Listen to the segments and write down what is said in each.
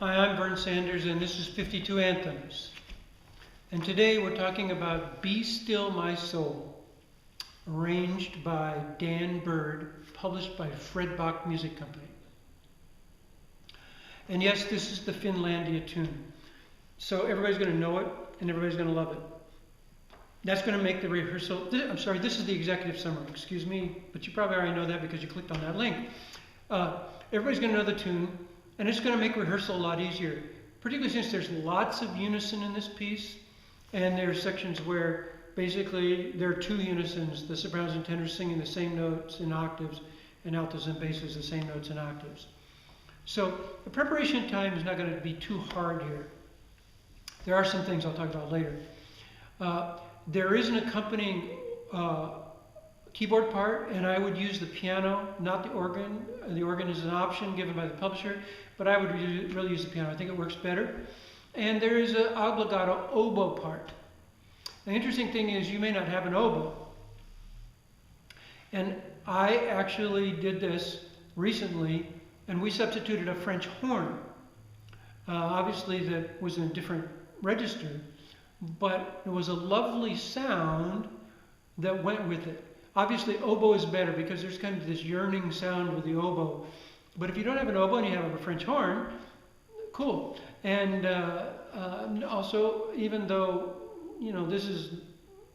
Hi, I'm Vern Sanders, and this is 52 Anthems. And today we're talking about Be Still My Soul, arranged by Dan Bird, published by Fred Bock Music Company. And yes, this is the Finlandia tune. So everybody's going to know it, and everybody's going to love it. That's going to make the rehearsal, this is the executive summary, excuse me, but you probably already know that because you clicked on that link. Everybody's going to know the tune, and it's going to make rehearsal a lot easier, particularly since there's lots of unison in this piece, and there's sections where basically there are two unisons, the sopranos and tenors singing the same notes in octaves, and altos and basses the same notes in octaves. So the preparation time is not going to be too hard here. There are some things I'll talk about later. There is an accompanying keyboard part, and I would use the piano, not the organ. The organ is an option given by the publisher, but I would really use the piano. I think it works better. And there is an obbligato oboe part. The interesting thing is you may not have an oboe. And I actually did this recently, and we substituted a French horn. Obviously that was in a different register, but it was a lovely sound that went with it. Obviously oboe is better because there's kind of this yearning sound with the oboe. But if you don't have an oboe and you have a French horn, cool. And also, even though, you know, this is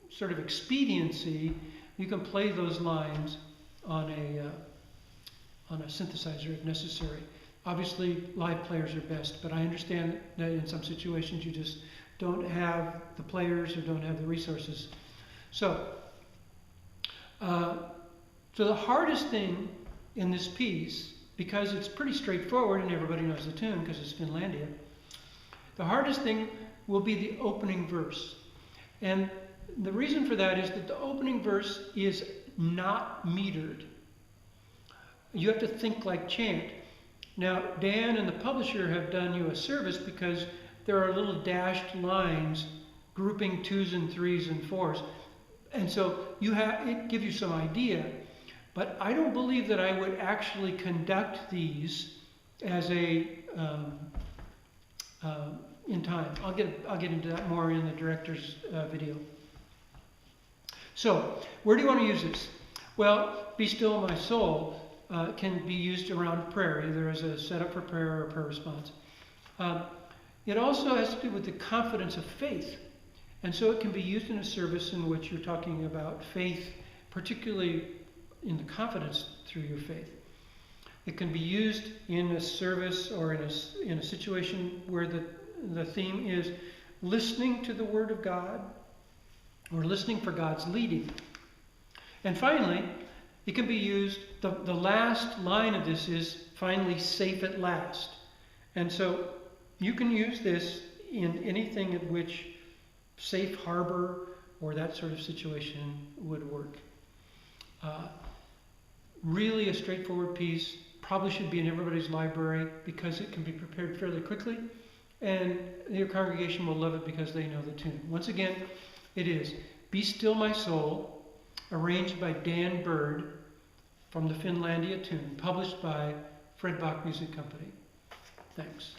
sort of expediency, you can play those lines on a synthesizer if necessary. Obviously, live players are best, but I understand that in some situations you just don't have the players or don't have the resources. So the hardest thing in this piece, because it's pretty straightforward and everybody knows the tune because it's Finlandia, the hardest thing will be the opening verse. And the reason for that is that the opening verse is not metered. You have to think like chant. Now, Dan and the publisher have done you a service because there are little dashed lines grouping 2s and 3s and 4s. And so it gives you some idea. But I don't believe that I would actually conduct these as in time. I'll get into that more in the director's video. So, where do you want to use this? Well, Be Still My Soul can be used around prayer, either as a setup for prayer or a prayer response. It also has to do with the confidence of faith. And so it can be used in a service in which you're talking about faith, particularly in the confidence through your faith. It can be used in a service or in a situation where the theme is listening to the Word of God or listening for God's leading. And finally, it can be used, the last line of this is finally safe at last. And so you can use this in anything in which safe harbor or that sort of situation would work. Really a straightforward piece, probably should be in everybody's library because it can be prepared fairly quickly, and your congregation will love it because they know the tune. Once again, it is Be Still My Soul, arranged by Dan Bird from the Finlandia tune, published by Fred Bock Music Company. Thanks.